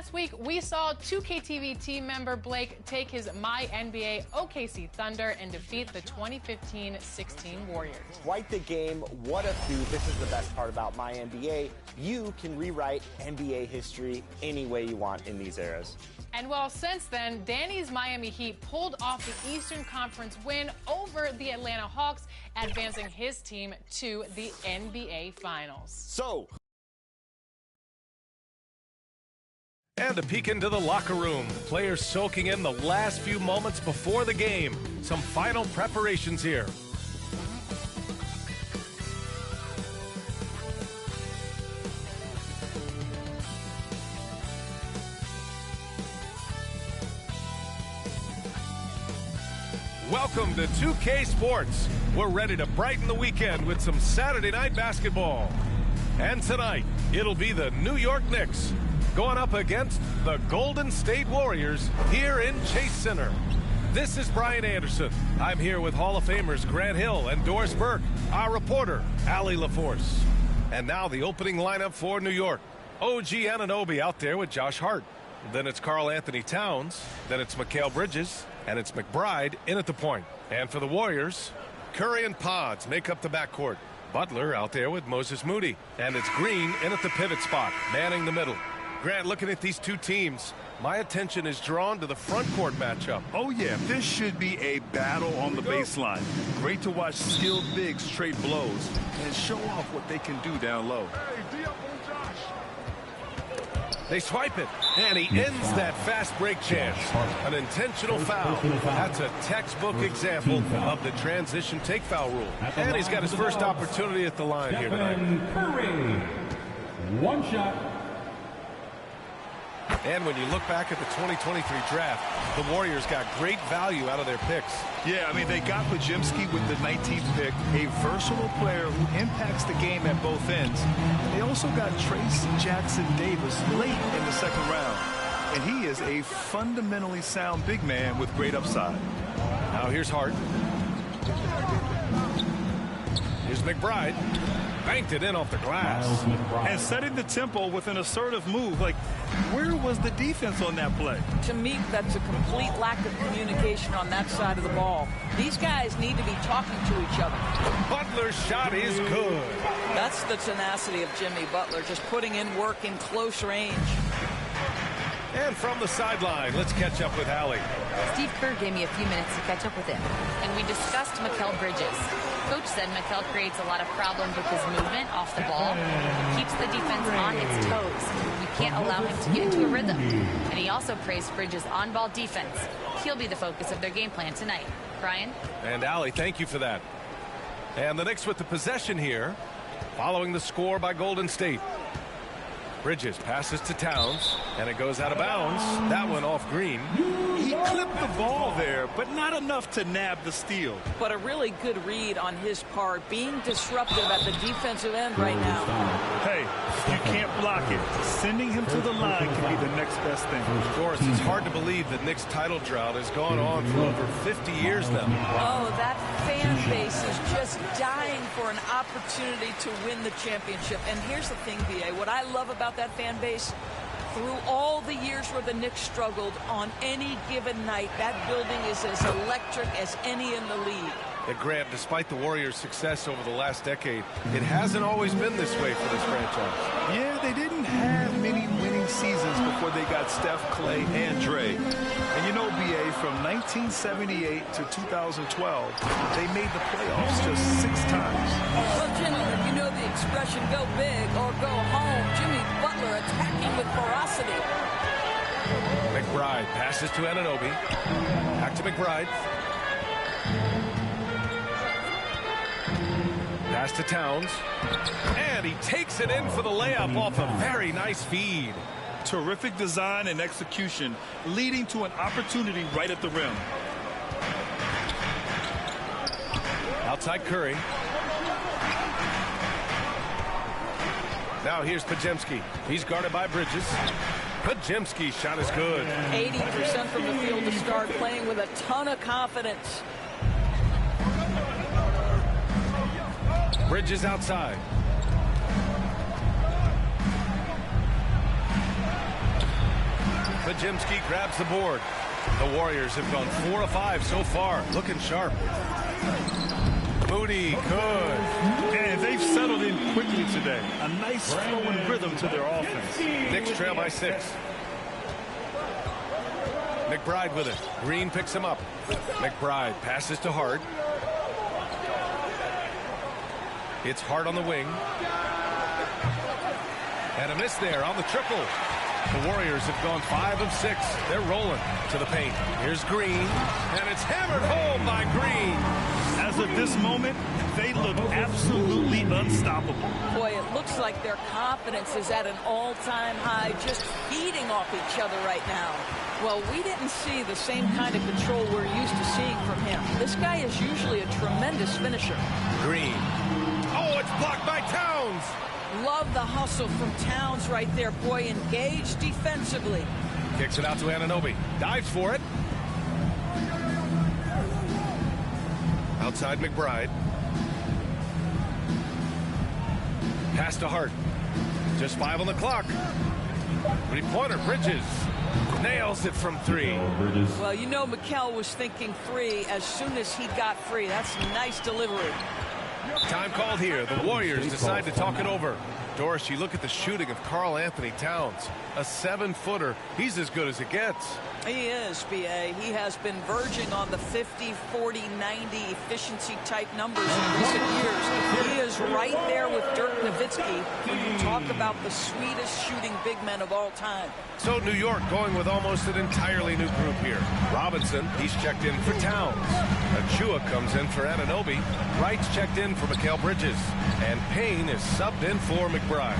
Last week, we saw 2K team member Blake take his My NBA OKC Thunder and defeat the 2015-16 Warriors. Quite the game. What a feud. This is the best part about My NBA. You can rewrite NBA history any way you want in these eras. And well, since then, Danny's Miami Heat pulled off the Eastern Conference win over the Atlanta Hawks, advancing his team to the NBA Finals. And a peek into the locker room. Players soaking in the last few moments before the game. Some final preparations here. Welcome to 2K Sports. We're ready to brighten the weekend with some Saturday night basketball. And tonight, it'll be the New York Knicks going up against the Golden State Warriors here in Chase Center. This is Brian Anderson. I'm here with Hall of Famers Grant Hill and Doris Burke, our reporter, Allie LaForce. And now the opening lineup for New York. OG Anunoby out there with Josh Hart. Then it's Karl Anthony Towns. Then it's Mikal Bridges. And it's McBride in at the point. And for the Warriors, Curry and Pods make up the backcourt. Butler out there with Moses Moody. And it's Green in at the pivot spot, manning the middle. Grant, looking at these two teams, my attention is drawn to the front court matchup. Oh, yeah, this should be a battle on the baseline. Great to watch skilled bigs trade blows and show off what they can do down low. They swipe it, and he ends that fast break chance. An intentional foul. That's a textbook example of the transition take foul rule. And he's got his first opportunity at the line here tonight. Curry. One shot. And when you look back at the 2023 draft, the Warriors got great value out of their picks. Yeah, I mean, they got Pajemski with the 19th pick, a versatile player who impacts the game at both ends. They also got Trace Jackson Davis late in the second round. And he is a fundamentally sound big man with great upside. Now here's Hart. Here's McBride. Banked it in off the glass. And setting the tempo with an assertive move. Like, where was the defense on that play? To me, that's a complete lack of communication on that side of the ball. These guys need to be talking to each other. Butler's shot is good. That's the tenacity of Jimmy Butler, just putting in work in close range. And from the sideline, let's catch up with Allie. Steve Kerr gave me a few minutes to catch up with him, and we discussed Mikal Bridges. Coach said Mikal creates a lot of problems with his movement off the ball. He keeps the defense on its toes. We can't allow him to get into a rhythm. And he also praised Bridges' on-ball defense. He'll be the focus of their game plan tonight. Brian? And Allie, thank you for that. And the Knicks with the possession here, following the score by Golden State. Bridges passes to Towns, and it goes out of bounds. That one off Green. He clipped the ball there, but not enough to nab the steal. But a really good read on his part, being disruptive at the defensive end right now. Hey, you can't block it. Sending him to the line can be the next best thing. Of course, it's hard to believe the Knicks title drought has gone on for over 50 years now. Oh, that fan base is just dying for an opportunity to win the championship. And here's the thing, B.A., what I love about that fan base, through all the years where the Knicks struggled, on any given night, that building is as electric as any in the league. Grant, despite the Warriors' success over the last decade, it hasn't always been this way for this franchise. Yeah, they didn't have many winning seasons before they got Steph, Clay, and Dre. And you know, B.A., from 1978 to 2012, they made the playoffs just 6 times. Well, gentlemen, you know the expression, go big or go home. Jimmy Butler attacking with ferocity. McBride passes to Anunoby. Back to McBride. Pass to Towns. And he takes it in for the layup off a very nice feed. Terrific design and execution, leading to an opportunity right at the rim. Outside Curry. Now here's Pajemski. He's guarded by Bridges. Pajemski's shot is good. 80% from the field to start, playing with a ton of confidence. Bridges outside. Pajimski grabs the board. The Warriors have gone 4 of 5 so far, looking sharp. Moody, good. And they've settled in quickly today. A nice flow and rhythm to their offense. Knicks trail by 6. McBride with it. Green picks him up. McBride passes to Hart. It's Hart on the wing. And a miss there on the triple. The Warriors have gone 5 of 6. They're rolling to the paint. Here's Green, and it's hammered home by Green. As of this moment, they look absolutely unstoppable. Boy, it looks like their confidence is at an all-time high, just feeding off each other right now. Well, we didn't see the same kind of control we're used to seeing from him. This guy is usually a tremendous finisher. Green. Oh, it's blocked by Towns. Love the hustle from Towns right there. Boy, engaged defensively. Kicks it out to Anunoby. Dives for it. Outside McBride. Pass to Hart. Just 5 on the clock. Three-pointer, Bridges. Nails it from 3. Well, you know Mikel was thinking 3 as soon as he got free. That's a nice delivery. Time called here. The Warriors decide to talk it over. Doris, you look at the shooting of Karl Anthony Towns. A 7-footer. He's as good as it gets. He is, B.A. He has been verging on the 50, 40, 90 efficiency type numbers in recent years. He is right there with Dirk Nowitzki, who you talk about the sweetest shooting big men of all time. So New York going with almost an entirely new group here. Robinson, he's checked in for Towns. Achua comes in for Anunoby. Wright's checked in for Mikal Bridges. And Payne is subbed in for McBride.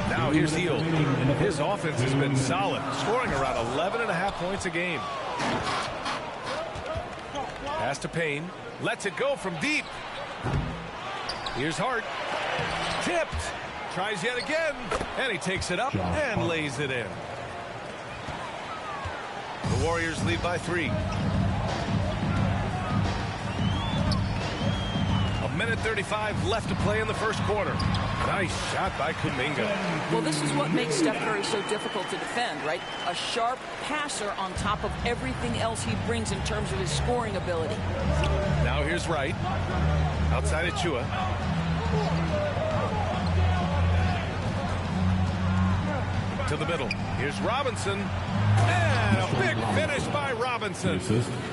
Now here's Hield. His offense has been solid, scoring around 11.5 points a game. Pass to Payne. Lets it go from deep. Here's Hart. Tipped. Tries yet again. And he takes it up and lays it in. The Warriors lead by 3. 1:35 left to play in the first quarter. Nice shot by Kuminga. Well, this is what makes Steph Curry so difficult to defend, right? A sharp passer on top of everything else he brings in terms of his scoring ability. Now here's Wright. Outside Achua. To the middle. Here's Robinson. And a big finish by Robinson.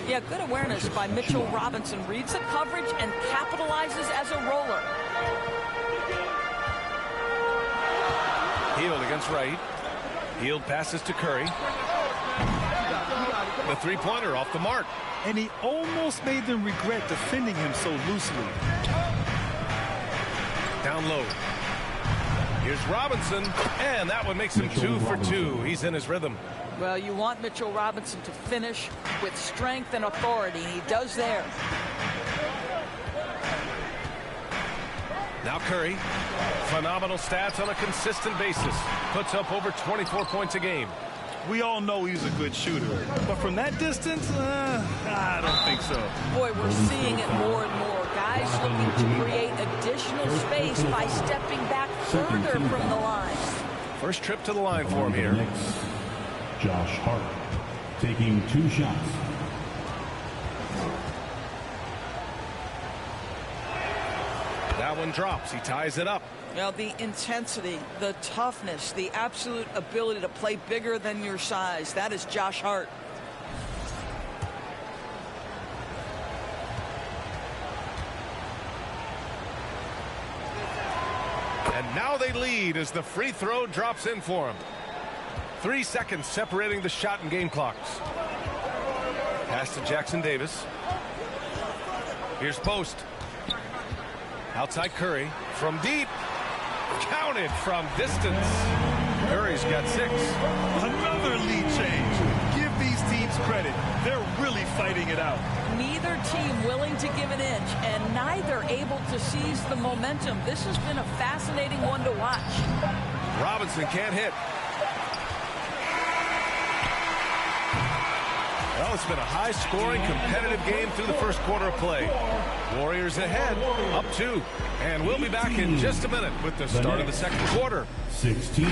Yeah, good awareness by Mitchell Robinson. Reads the coverage and capitalizes as a roller. Hield against Wright. Hield passes to Curry. The three-pointer off the mark. And he almost made them regret defending him so loosely. Down low. Here's Robinson, and that one makes him 2 for 2. He's in his rhythm. Well, you want Mitchell Robinson to finish with strength and authority, and he does there. Now Curry, phenomenal stats on a consistent basis. Puts up over 24 points a game. We all know he's a good shooter, but from that distance, I don't think so. Boy, we're seeing it more and more. Guys looking to create additional space by stepping back further from the line. First trip to the line for him here. Josh Hart taking 2 shots. That one drops. He ties it up. Now, the intensity, the toughness, the absolute ability to play bigger than your size. That is Josh Hart. And now they lead as the free throw drops in for him. 3 seconds separating the shot and game clocks. Pass to Jackson Davis. Here's Post. Outside Curry from deep. Counted from distance. Curry's got 6. Another lead change. Give these teams credit. They're really fighting it out. Neither team willing to give an inch, and neither able to seize the momentum. This has been a fascinating one to watch. Robinson can't hit. Well, it's been a high-scoring, competitive game through the first quarter of play. Warriors ahead, up 2. And we'll be back in just a minute with the start of the second quarter. 16.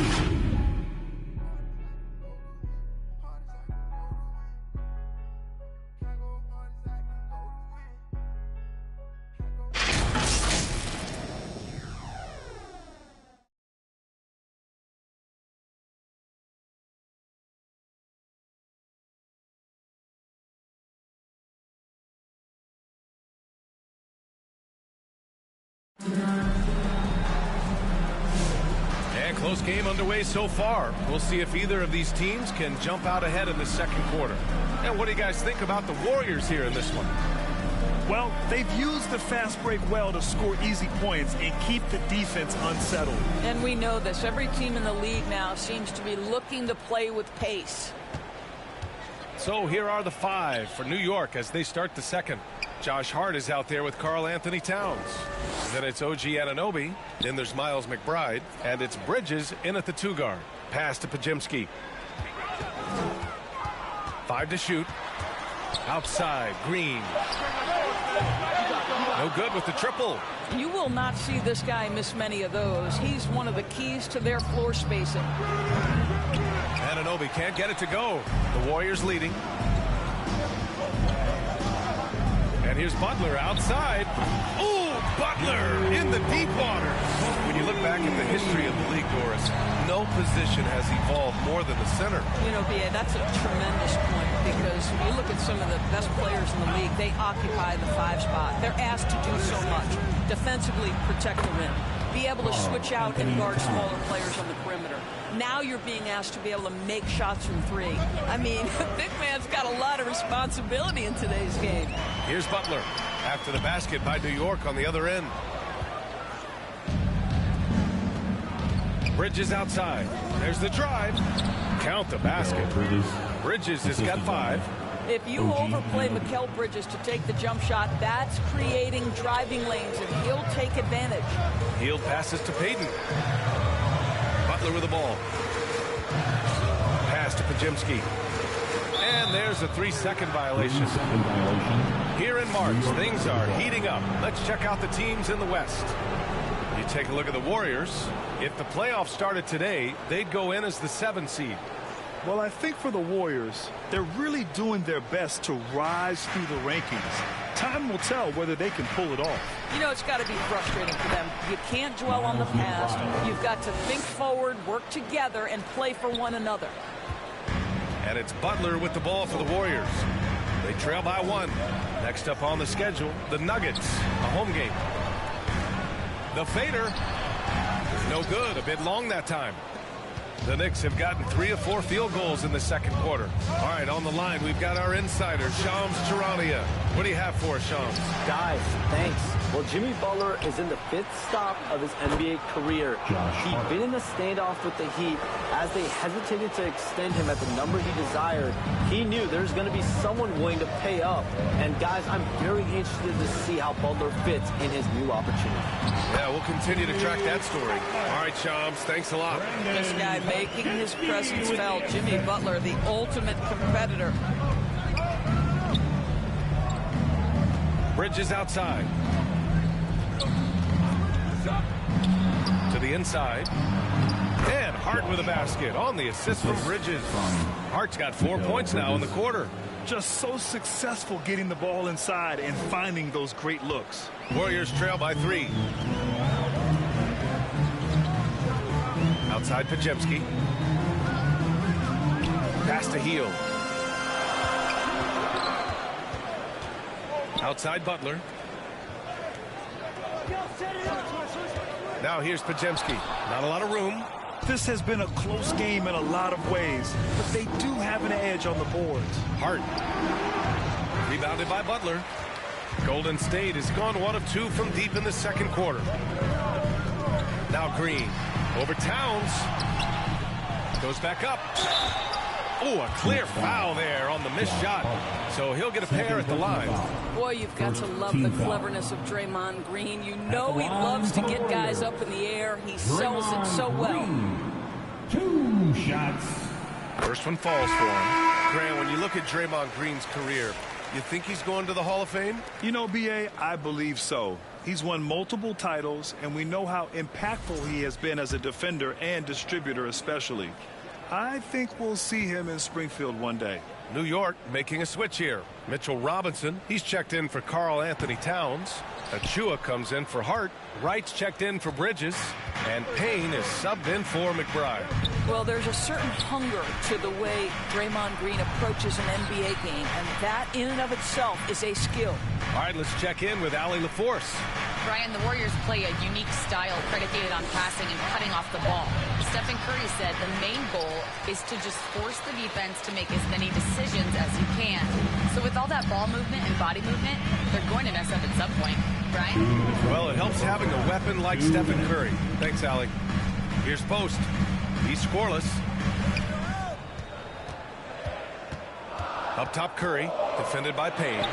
Close game underway so far. We'll see if either of these teams can jump out ahead in the second quarter. And what do you guys think about the Warriors here in this one? Well, they've used the fast break well to score easy points and keep the defense unsettled. And we know this. Every team in the league now seems to be looking to play with pace. So here are the 5 for New York as they start the second. Josh Hart is out there with Karl Anthony Towns. And then it's OG Anunoby. Then there's Miles McBride. And it's Bridges in at the 2 guard. Pass to Pajemski. 5 to shoot. Outside, Green. No good with the triple. You will not see this guy miss many of those. He's one of the keys to their floor spacing. Anunoby can't get it to go. The Warriors leading. And here's Butler outside. Ooh, Butler in the deep waters. When you look back at the history of the league, Doris, no position has evolved more than the center. You know, B.A., that's a tremendous point because when you look at some of the best players in the league, they occupy the 5 spot. They're asked to do so much. Defensively, protect the rim. Be able to switch out and guard smaller players on the perimeter. Now you're being asked to be able to make shots from 3. I mean, big man's got a lot of responsibility in today's game. Here's Butler after the basket by New York on the other end. Bridges outside. There's the drive. Count the basket. Bridges has got 5. If you overplay Mikal Bridges to take the jump shot, that's creating driving lanes, and he'll take advantage. Hield passes to Payton. Butler with the ball. Pass to Pajemski. And there's a 3-second violation. Here in March, things are heating up. Let's check out the teams in the West. You take a look at the Warriors. If the playoffs started today, they'd go in as the 7 seed. Well, I think for the Warriors, they're really doing their best to rise through the rankings. Time will tell whether they can pull it off. You know, it's got to be frustrating for them. You can't dwell on the past. You've got to think forward, work together, and play for one another. And it's Butler with the ball for the Warriors. They trail by 1. Next up on the schedule, the Nuggets, a home game. The fader, no good, a bit long that time. The Knicks have gotten 3 of 4 field goals in the second quarter. All right, on the line, we've got our insider, Shams Charania. What do you have for us, Shams? Guys, thanks. Well, Jimmy Butler is in the 5th stop of his NBA career. He'd been in a standoff with the Heat. As they hesitated to extend him at the number he desired, he knew there's going to be someone willing to pay up. And, guys, I'm very interested to see how Butler fits in his new opportunity. Yeah, we'll continue to track that story. All right, Shams, thanks a lot. This guy making his presence felt. Jimmy Butler, the ultimate competitor. Bridges outside. To the inside. And Hart with a basket on the assist from Bridges. Hart's got 4 points now in the quarter. Just so successful getting the ball inside and finding those great looks. Warriors trail by 3. Outside Pajemski. Pass to Hield. Outside Butler. Now here's Pajemski. Not a lot of room. This has been a close game in a lot of ways, but they do have an edge on the boards. Hart. Rebounded by Butler. Golden State has gone 1 of 2 from deep in the second quarter. Now Green. Over Towns. Goes back up. Oh, a clear foul there on the missed shot. So he'll get a pair at the line. Boy, you've got to love the cleverness of Draymond Green. You know he loves to get guys up in the air. He sells it so well. 2 shots. First one falls for him. Grant, when you look at Draymond Green's career, you think he's going to the Hall of Fame? You know, B.A., I believe so. He's won multiple titles, and we know how impactful he has been as a defender and distributor especially. I think we'll see him in Springfield one day. New York making a switch here. Mitchell Robinson, he's checked in for Karl Anthony Towns. Achua comes in for Hart. Wright's checked in for Bridges. And Payne is subbed in for McBride. Well, there's a certain hunger to the way Draymond Green approaches an NBA game, and that in and of itself is a skill. All right, let's check in with Allie LaForce. Brian, the Warriors play a unique style predicated on passing and cutting off the ball. Stephen Curry said the main goal is to just force the defense to make as many decisions as he can. So with all that ball movement and body movement, they're going to mess up at some point. Brian? Well, it helps having a weapon like Stephen Curry. Thanks, Allie. Here's Post. He's scoreless. Up top, Curry, defended by Payne.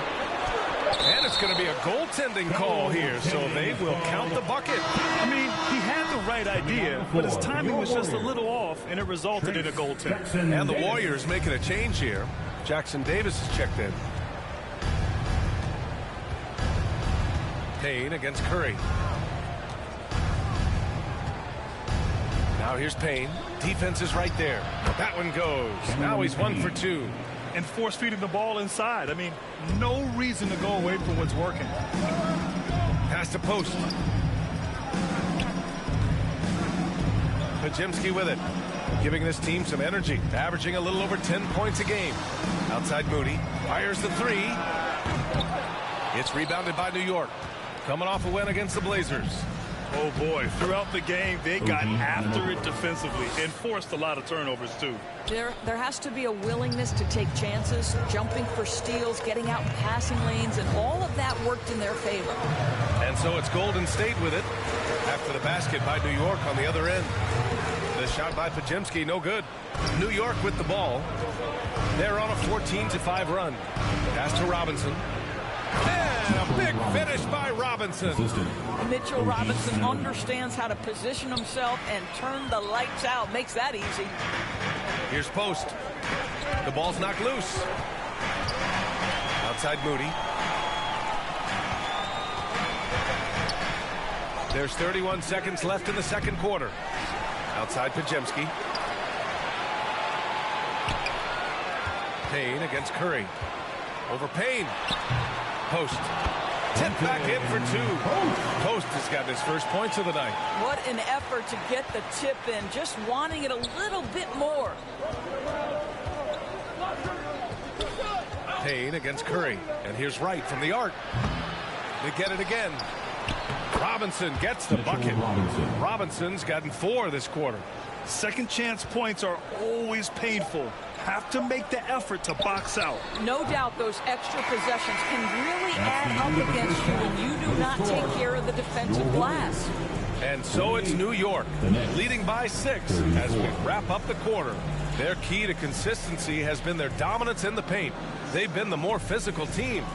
And it's going to be a goaltending call here, so they will count the bucket. I mean, he had the right idea, but his timing was just a little off, and it resulted in a goaltend. And the Warriors making a change here. Jackson Davis is checked in. Payne against Curry. Now here's Payne. Defense is right there. That one goes. Now he's 1 for 2. And force feeding the ball inside. I mean, no reason to go away from what's working. Pass to Post. Pajemski with it. Giving this team some energy. Averaging a little over 10 points a game. Outside Moody. Fires the three. It's rebounded by New York. Coming off a win against the Blazers. Oh, boy. Throughout the game, they got after it defensively and forced a lot of turnovers, too. There has to be a willingness to take chances, jumping for steals, getting out in passing lanes, and all of that worked in their favor. And so it's Golden State with it. After the basket by New York on the other end. The shot by Pajemski, no good. New York with the ball. They're on a 14-5 run. Pass to Robinson. And a big finish by Robinson. Mitchell Robinson understands how to position himself and turn the lights out. Makes that easy. Here's Post. The ball's knocked loose. Outside Moody. There's 31 seconds left in the second quarter. Outside Pajemski. Payne against Curry. Over Payne. Post. Tip back in for 2. Post has got his first points of the night. What an effort to get the tip in. Just wanting it a little bit more. Payne against Curry. And here's Wright from the arc. They get it again. Robinson gets the bucket. Robinson's gotten 4 this quarter. Second chance points are always painful. Have to make the effort to box out. No doubt those extra possessions can really add up against you when you do not take care of the defensive glass. And so it's New York, leading by 6 as we wrap up the quarter. Their key to consistency has been their dominance in the paint. They've been the more physical team.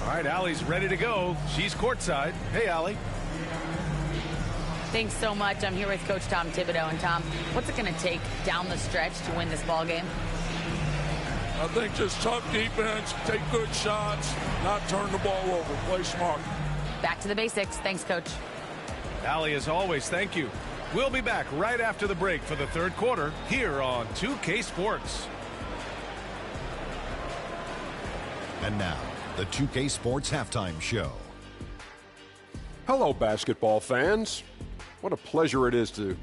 All right, Allie's ready to go. She's courtside. Hey, Allie. Thanks so much. I'm here with Coach Tom Thibodeau. And Tom, what's it going to take down the stretch to win this ball game? I think just tough defense, take good shots, not turn the ball over, play smart. Back to the basics. Thanks, Coach. Allie, as always, thank you. We'll be back right after the break for the third quarter here on 2K Sports. And now, the 2K Sports Halftime Show. Hello, basketball fans. What a pleasure it is to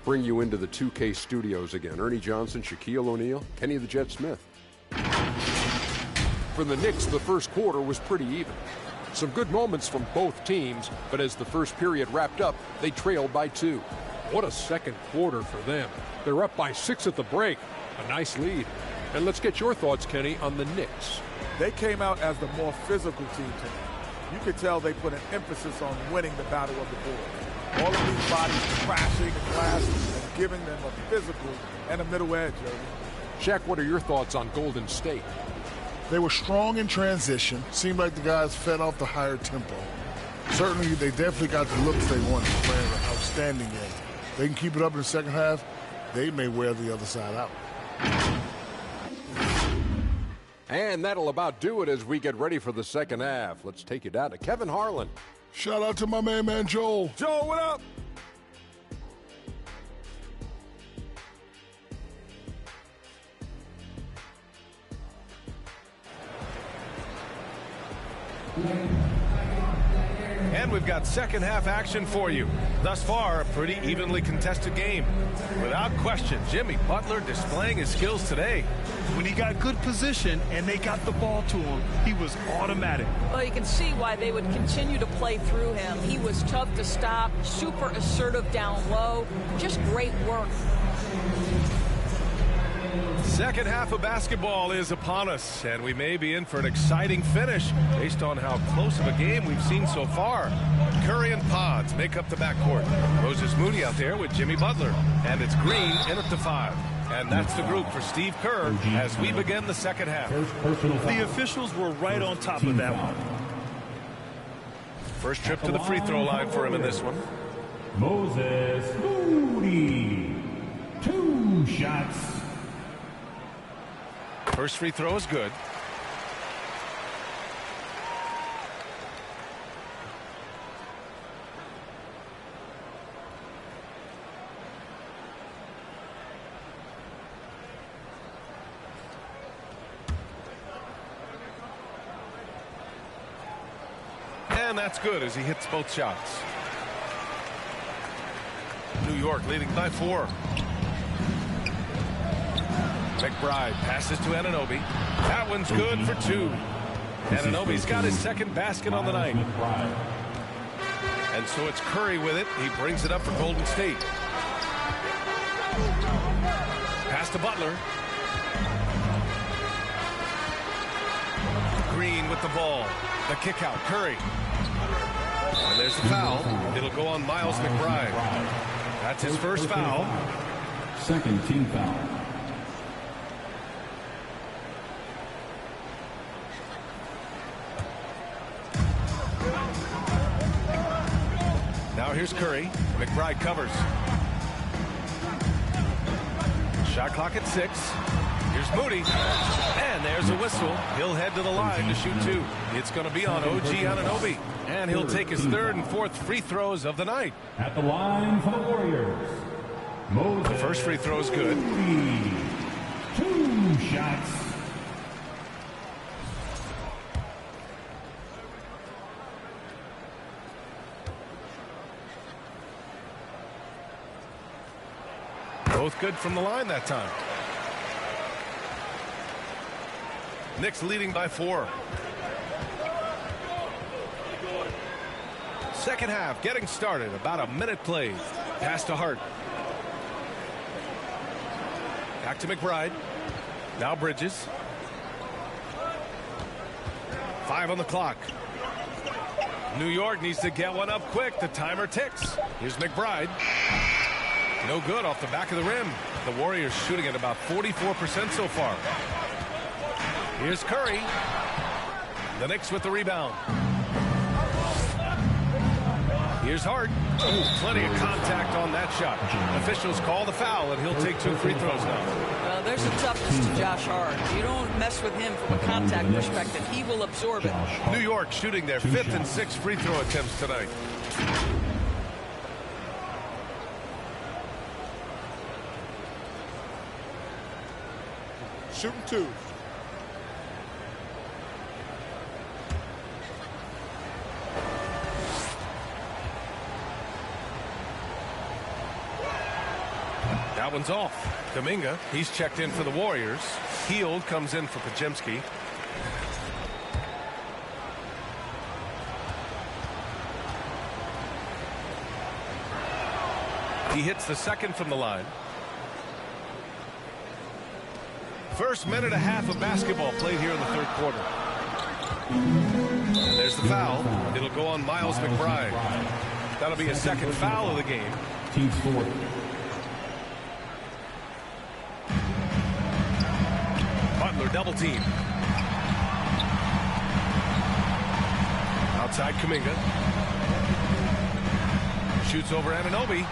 bring you into the 2K studios again. Ernie Johnson, Shaquille O'Neal, Kenny the Jet Smith. For the Knicks, the first quarter was pretty even. Some good moments from both teams, but as the first period wrapped up, they trailed by 2. What a second quarter for them. They're up by 6 at the break. A nice lead. And let's get your thoughts, Kenny, on the Knicks. They came out as the more physical team tonight. You could tell they put an emphasis on winning the battle of the boards. All of these bodies crashing the glass and giving them a physical and a middle edge. Shaq, what are your thoughts on Golden State? They were strong in transition. Seemed like the guys fed off the higher tempo. Certainly, they definitely got the looks they wanted, playing an outstanding game. They can keep it up in the second half, they may wear the other side out. And that'll about do it as we get ready for the second half. Let's take you down to Kevin Harlan. Shout out to my man Joel. Joel, what up? And we've got second half action for you. Thus far, a pretty evenly contested game. Without question, Jimmy Butler displaying his skills today. When he got good position and they got the ball to him, he was automatic. Well, you can see why they would continue to play through him. He was tough to stop, super assertive down low. Just great work. Second half of basketball is upon us, and we may be in for an exciting finish based on how close of a game we've seen so far. Curry and Pods make up the backcourt. Moses Moody out there with Jimmy Butler, and it's Green in at the 5. And that's the group for Steve Kerr as we begin the second half. The officials were right on top of that one. First trip to the free throw line for him in this one. Moses Moody. 2 shots. First free throw is good. And that's good as he hits both shots. New York leading by 4. McBride passes to Anunoby. That one's good for 2. Anunoby's got his second basket on the night. And so it's Curry with it. He brings it up for Golden State. Pass to Butler. Green with the ball. The kick out. Curry. And there's the foul. It'll go on Miles McBride. That's his first foul. Second team foul. Now here's Curry. McBride covers. Shot clock at 6. Here's Moody. And there's a whistle. He'll head to the line to shoot 2. It's going to be on OG Anunoby. And he'll take his third and fourth free throws of the night. At the line for the Warriors. Moses the first free throw is good. 2 shots. Both good from the line that time. Knicks leading by 4. Second half getting started. About a minute played. Pass to Hart. Back to McBride. Now Bridges. 5 on the clock. New York needs to get one up quick. The timer ticks. Here's McBride. No good off the back of the rim. The Warriors shooting at about 44% so far. Here's Curry. The Knicks with the rebound. Here's Hart. Ooh, plenty of contact on that shot. Officials call the foul, and he'll take 2 free throws now. There's a toughness to Josh Hart. You don't mess with him from a contact perspective. He will absorb it. New York shooting their 5th and 6th free throw attempts tonight. Shooting 2. That one's off. Kuminga, he's checked in for the Warriors. Hield comes in for Pajemski. He hits the second from the line. First minute and a half of basketball played here in the third quarter. And there's the foul. It'll go on Miles McBride. That'll be a second foul of the game. Team's 4. Butler double team. Outside Kuminga. Shoots over Anunoby.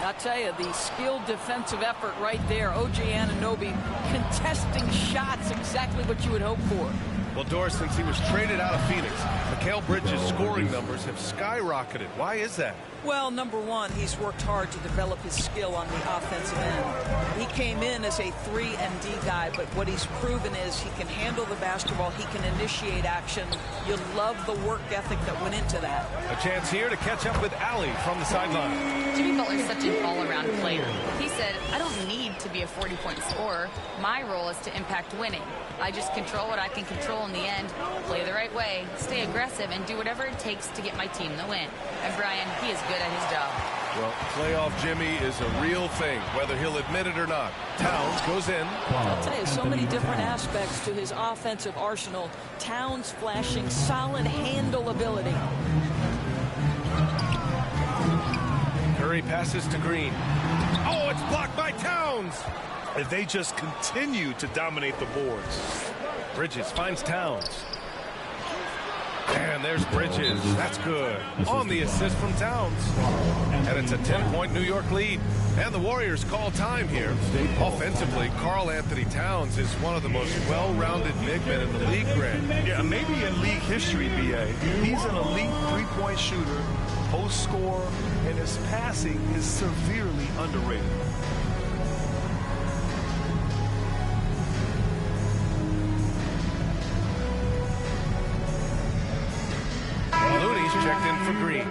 I'll tell you, the skilled defensive effort right there. OG Anunoby contesting shots, exactly what you would hope for. Well, Doris, since he was traded out of Phoenix, Mikal Bridges' scoring numbers have skyrocketed. Why is that? Well, number one, he's worked hard to develop his skill on the offensive end. He came in as a 3 and D guy, but what he's proven is he can handle the basketball, he can initiate action. You love the work ethic that went into that. A chance here to catch up with Allie from the sideline. Jimmy Butler's such an all-around player. He said, I don't need to be a 40-point scorer. My role is to impact winning. I just control what I can control in the end, play the right way, stay aggressive, and do whatever it takes to get my team the win. And Brian, he is good at his job. Well, playoff Jimmy is a real thing, whether he'll admit it or not. Towns goes in. I'll tell you, so many different aspects to his offensive arsenal. Towns flashing solid handle ability. Curry passes to Green. Oh, it's blocked by Towns. And they just continue to dominate the boards. Bridges finds Towns. And there's Bridges. That's good. On the assist from Towns. And it's a 10-point New York lead. And the Warriors call time here. Offensively, Karl Anthony Towns is one of the most well-rounded big men in the league, Grant. Yeah, maybe in league history, B.A. He's an elite three-point shooter, post scorer, and his passing is severely underrated. Checked in for Green.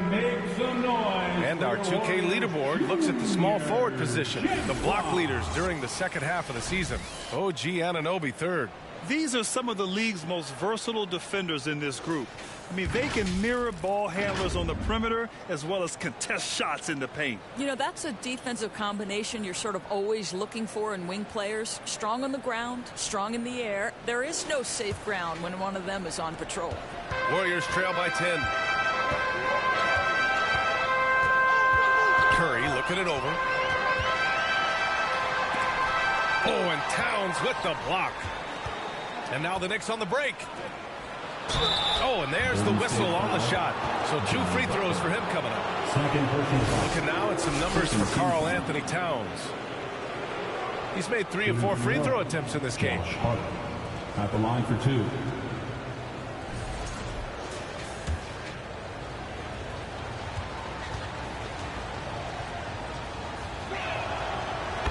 And our 2K leaderboard looks at the small forward position, the block leaders during the second half of the season. OG Anunoby third. These are some of the league's most versatile defenders in this group. I mean, they can mirror ball handlers on the perimeter as well as contest shots in the paint. You know, that's a defensive combination you're sort of always looking for in wing players. Strong on the ground, strong in the air. There is no safe ground when one of them is on patrol. Warriors trail by 10. Curry looking it over. Oh, and Towns with the block. And now the Knicks on the break. Oh, and there's the whistle on the shot. So 2 free throws for him coming up. Looking now at some numbers for Karl Anthony Towns. He's made 3 of 4 free throw attempts in this game. At the line for 2.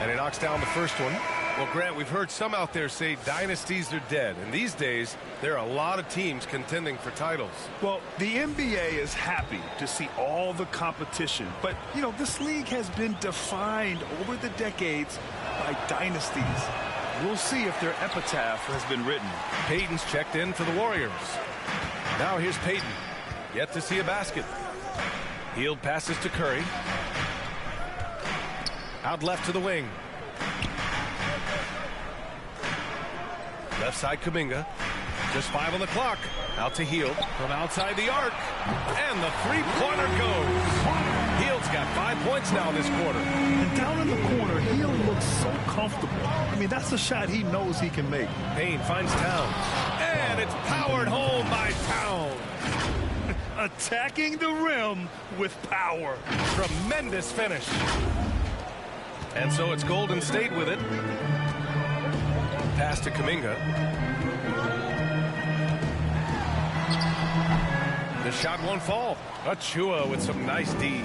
And he knocks down the first one. Well, Grant, we've heard some out there say dynasties are dead. And these days, there are a lot of teams contending for titles. Well, the NBA is happy to see all the competition. But, you know, this league has been defined over the decades by dynasties. We'll see if their epitaph has been written. Payton's checked in for the Warriors. Now here's Payton. Yet to see a basket. Hield passes to Curry. Out left to the wing. Left side Kuminga. Just 5 on the clock. Out to Hield from outside the arc. And the three-pointer goes. Hield's got 5 points now this quarter. And down in the corner, Hield looks so comfortable. I mean, that's a shot he knows he can make. Payne finds Towns. And it's powered home by Towns. Attacking the rim with power. Tremendous finish. And so it's Golden State with it. Pass to Kuminga. The shot won't fall. Achua with some nice D.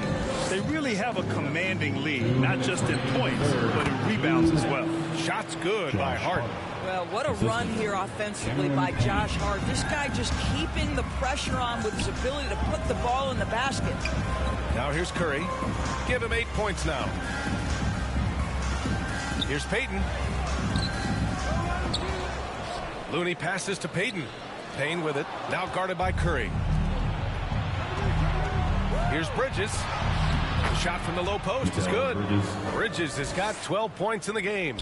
They really have a commanding lead, not just in points, but in rebounds as well. Shots good by Hart. Well, what a run here offensively by Josh Hart. This guy just keeping the pressure on with his ability to put the ball in the basket. Now here's Curry. Give him 8 points now. Here's Payton. Looney passes to Payton. Payne with it. Now guarded by Curry. Here's Bridges. The shot from the low post is good. Bridges has got 12 points in the game.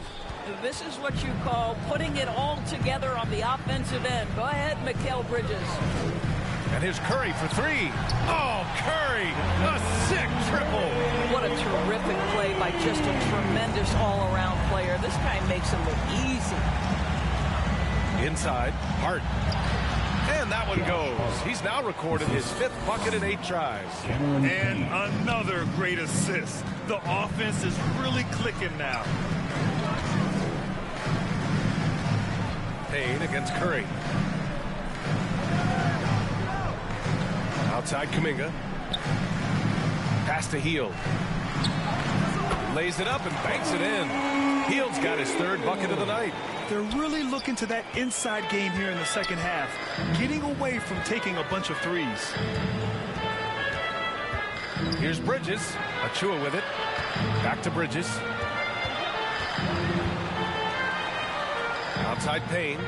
This is what you call putting it all together on the offensive end. Go ahead, Mikal Bridges. And here's Curry for 3. Oh, Curry, a sick triple. What a terrific play by just a tremendous all-around player. This guy makes it look easy. Inside, Hart. And that one goes. He's now recorded his 5th bucket in 8 tries. And another great assist. The offense is really clicking now. Payne against Curry. Outside Kuminga. Pass to Hield. Lays it up and banks it in. Hield's got his 3rd bucket of the night. They're really looking to that inside game here in the second half, getting away from taking a bunch of threes. Here's Bridges. Achua with it. Back to Bridges. Outside Payne.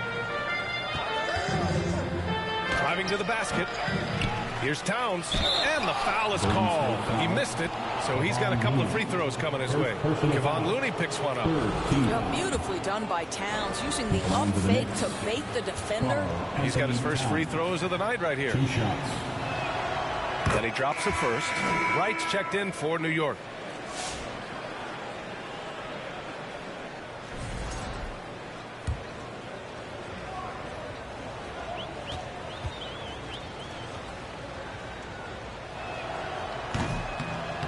Driving to the basket. Here's Towns, and the foul is called. He missed it, so he's got a couple of free throws coming his way. Kevon Looney picks one up. Well, beautifully done by Towns, using the up fake to bait the defender. He's got his first free throws of the night right here. Then he drops the first. Wright's checked in for New York.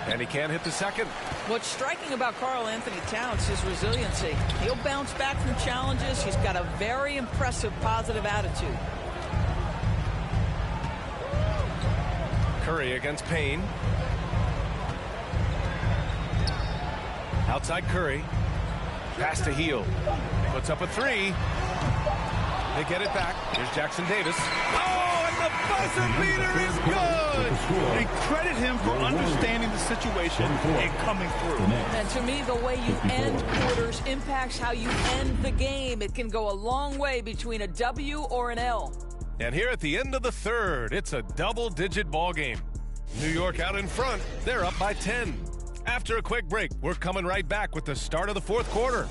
And he can't hit the second. What's striking about Karl Anthony Towns is resiliency. He'll bounce back from challenges. He's got a very impressive positive attitude. Curry against Payne. Outside Curry. Pass to Heel. Puts up a three. They get it back. Here's Jackson Davis. Oh, and the buzzer beater is good! They credit him for understanding the situation and coming through. And to me, the way you end quarters impacts how you end the game. It can go a long way between a W or an L. And here at the end of the third, it's a double-digit ball game. New York out in front. They're up by 10. After a quick break, we're coming right back with the start of the fourth quarter.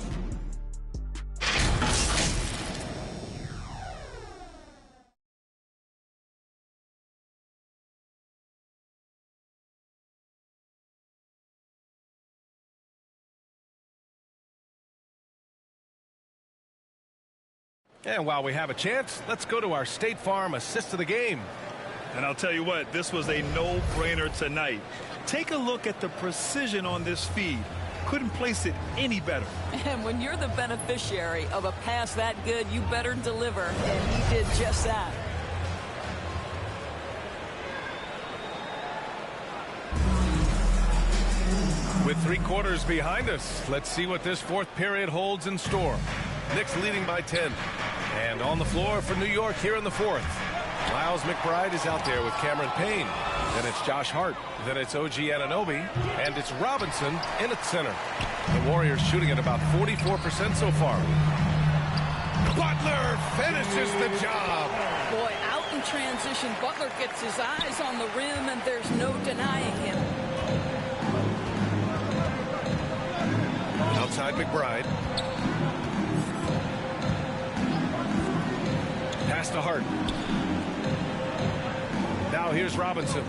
And while we have a chance, let's go to our State Farm assist of the game. And I'll tell you what, this was a no-brainer tonight. Take a look at the precision on this feed. Couldn't place it any better. And when you're the beneficiary of a pass that good, you better deliver. And he did just that. With 3 quarters behind us, let's see what this fourth period holds in store. Knicks leading by 10. And on the floor for New York here in the fourth. Miles McBride is out there with Cameron Payne. Then it's Josh Hart. Then it's OG Anunoby. And it's Robinson in at center. The Warriors shooting at about 44% so far. Butler finishes the job. Boy, out in transition, Butler gets his eyes on the rim, and there's no denying him. Outside McBride. Pass to Hart. Now here's Robinson.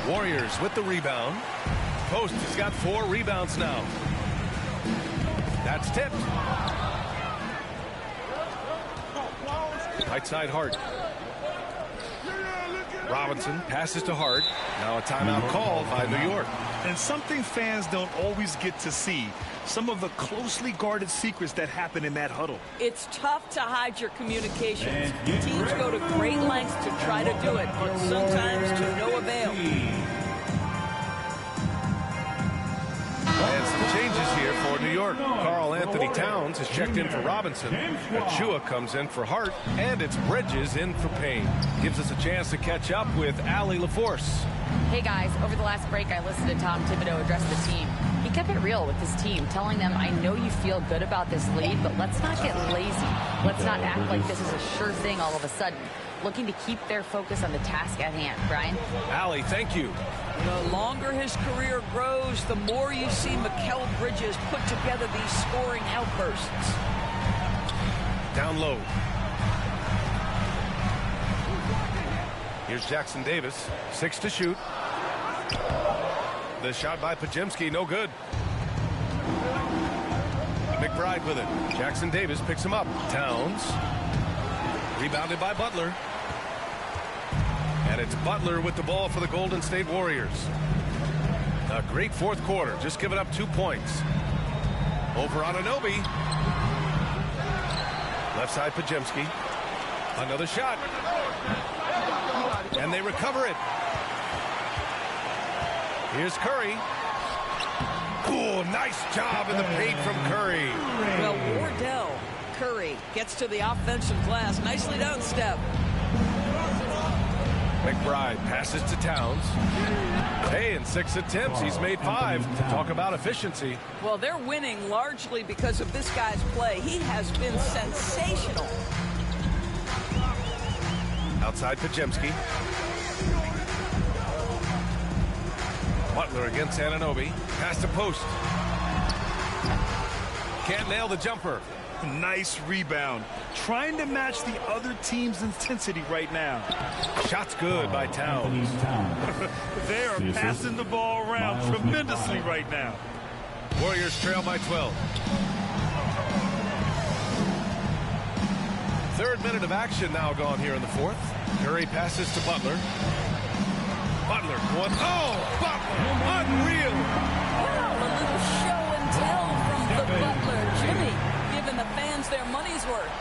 Warriors with the rebound. Post has got 4 rebounds now. That's tipped. Right side Hart. Robinson passes to Hart. Now a timeout called by New York. And something fans don't always get to see. Some of the closely guarded secrets that happen in that huddle. It's tough to hide your communications. Teams go to great lengths to try to do it, but sometimes to no avail. And some changes here for New York. Karl Anthony Towns has checked in for Robinson. Achua comes in for Hart, and it's Bridges in for Payne. Gives us a chance to catch up with Allie LaForce. Hey guys, over the last break, I listened to Tom Thibodeau address the team. He kept it real with his team, telling them, I know you feel good about this lead, but let's not get lazy. Let's not act like this is a sure thing all of a sudden. Looking to keep their focus on the task at hand. Brian? Allie, thank you. The longer his career grows, the more you see Mikal Bridges put together these scoring outbursts. Down low. Here's Jackson Davis, 6 to shoot. The shot by Podziemski, no good. McBride with it. Jackson Davis picks him up. Towns. Rebounded by Butler. And it's Butler with the ball for the Golden State Warriors. A great fourth quarter, just giving up 2 points. Over on Anunoby. Left side Podziemski. Another shot. And they recover it. Here's Curry. Cool, nice job in the paint from Curry. Well, Wardell Curry gets to the offensive glass. Nicely done, Steph. McBride passes to Towns. Hey, in 6 attempts, he's made 5. Talk about efficiency. Well, they're winning largely because of this guy's play. He has been sensational. Outside Pajemski. Butler against Anunoby. Pass to post. Can't nail the jumper. Nice rebound. Trying to match the other team's intensity right now. Shot's good by Towns. They are passing the ball around tremendously right now. Warriors trail by 12. Third minute of action now gone here in the fourth. Curry passes to Butler. Butler, one. Oh, Butler, unreal. Wow, a little show and tell from the Butler. Jimmy giving the fans their money's worth.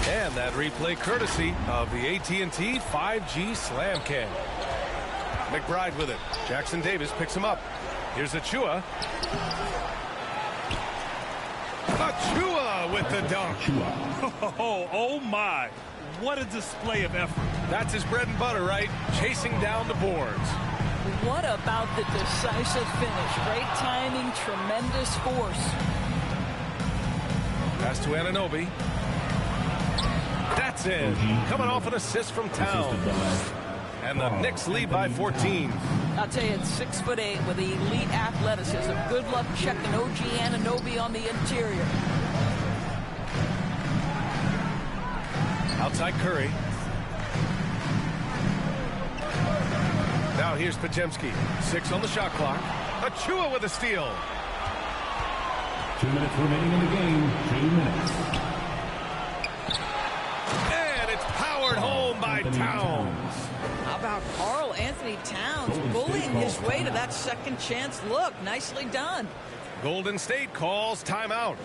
And that replay courtesy of the AT&T 5G Slam Cam. McBride with it. Jackson Davis picks him up. Here's Achua. Achua with the dunk. Oh my. What a display of effort. That's his bread and butter, right? Chasing down the boards. What about the decisive finish? Great timing, tremendous force. Pass to Anunoby. That's in. Coming off an assist from Towns. And the Knicks lead by 14. I'll tell you, it's 6'8" with elite athleticism. Good luck checking OG Anunoby on the interior. Outside Curry. Now here's Pajemski. 6 on the shot clock. Achua with a steal. 2 minutes remaining in the game. 2 minutes. And it's powered home by Towns. How about Karl Anthony Towns bullying his way to that second chance look? Nicely done. Golden State calls timeout.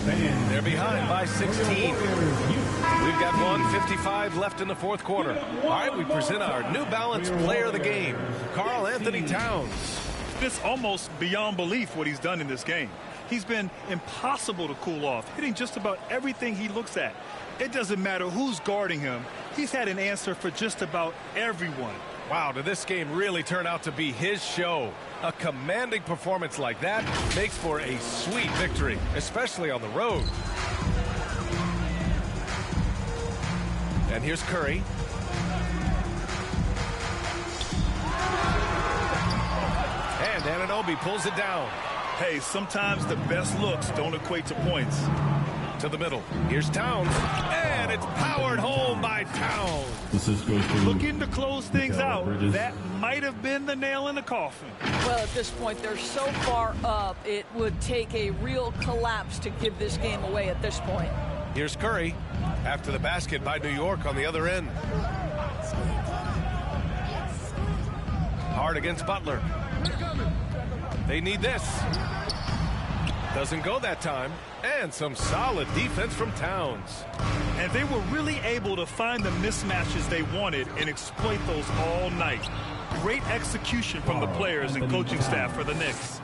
They're behind by 16. We've got 1:55 left in the fourth quarter. All right, we present our New Balance player of the game, Karl Anthony Towns. It's almost beyond belief what he's done in this game. He's been impossible to cool off, hitting just about everything he looks at. It doesn't matter who's guarding him. He's had an answer for just about everyone. Wow, did this game really turn out to be his show? A commanding performance like that makes for a sweet victory, especially on the road. And here's Curry. And Anunoby pulls it down. Hey, sometimes the best looks don't equate to points. To the middle. Here's Towns. And it's powered home by Towns. Looking to close things out. That might have been the nail in the coffin. Well, at this point, they're so far up, it would take a real collapse to give this game away at this point. Here's Curry. After the basket by New York on the other end. Hard against Butler. They need this. Doesn't go that time. And some solid defense from Towns. And they were really able to find the mismatches they wanted and exploit those all night. Great execution from the players and coaching staff for the Knicks.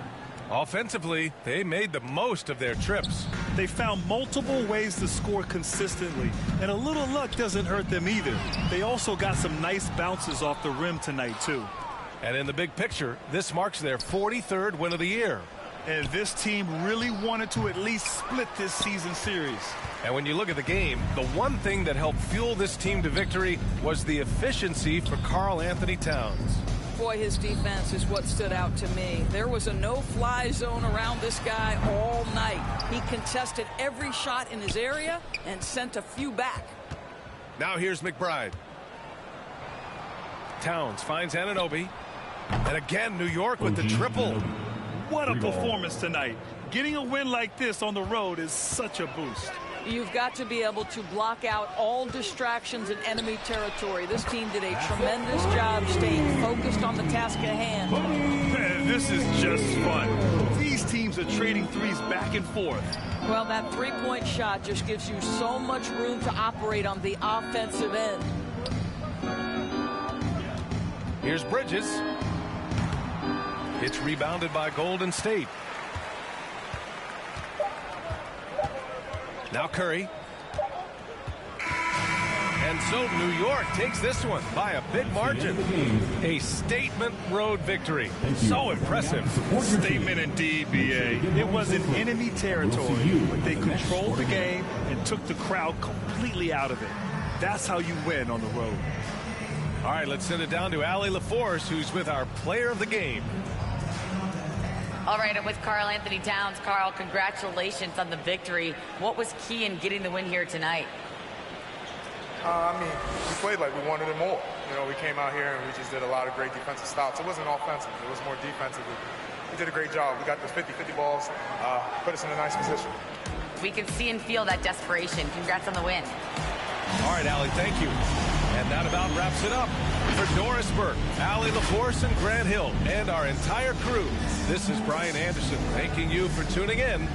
Offensively, they made the most of their trips. They found multiple ways to score consistently, and a little luck doesn't hurt them either. They also got some nice bounces off the rim tonight, too. And in the big picture, this marks their 43rd win of the year. And this team really wanted to at least split this season series. And when you look at the game, the one thing that helped fuel this team to victory was the efficiency for Karl Anthony Towns. Boy, his defense is what stood out to me. There was a no-fly zone around this guy all night. He contested every shot in his area and sent a few back. Now here's McBride. Towns finds Anunoby. And again, New York with the triple. What a performance tonight. Getting a win like this on the road is such a boost. You've got to be able to block out all distractions in enemy territory. This team did a tremendous job staying focused on the task at hand. Man, this is just fun. These teams are trading threes back and forth. Well, that three-point shot just gives you so much room to operate on the offensive end. Here's Bridges. It's rebounded by Golden State. Now Curry. And And so New York takes this one by a big margin. A statement road victory. So impressive. Statement indeed, B.A. It was in enemy territory, but they controlled the game and took the crowd completely out of it. That's how you win on the road. All right, let's send it down to Allie LaForce, who's with our player of the game. All right, I'm with Karl Anthony Towns. Karl, congratulations on the victory. What was key in getting the win here tonight? We played like we wanted it more. You know, we came out here and we just did a lot of great defensive stops. It wasn't offensive. It was more defensive. We did a great job. We got the 50-50 balls, put us in a nice position. We can see and feel that desperation. Congrats on the win. All right, Allie, thank you. And that about wraps it up. For Doris Burke, Allie LaForce, and Grant Hill, and our entire crew, this is Brian Anderson thanking you for tuning in.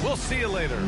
We'll see you later.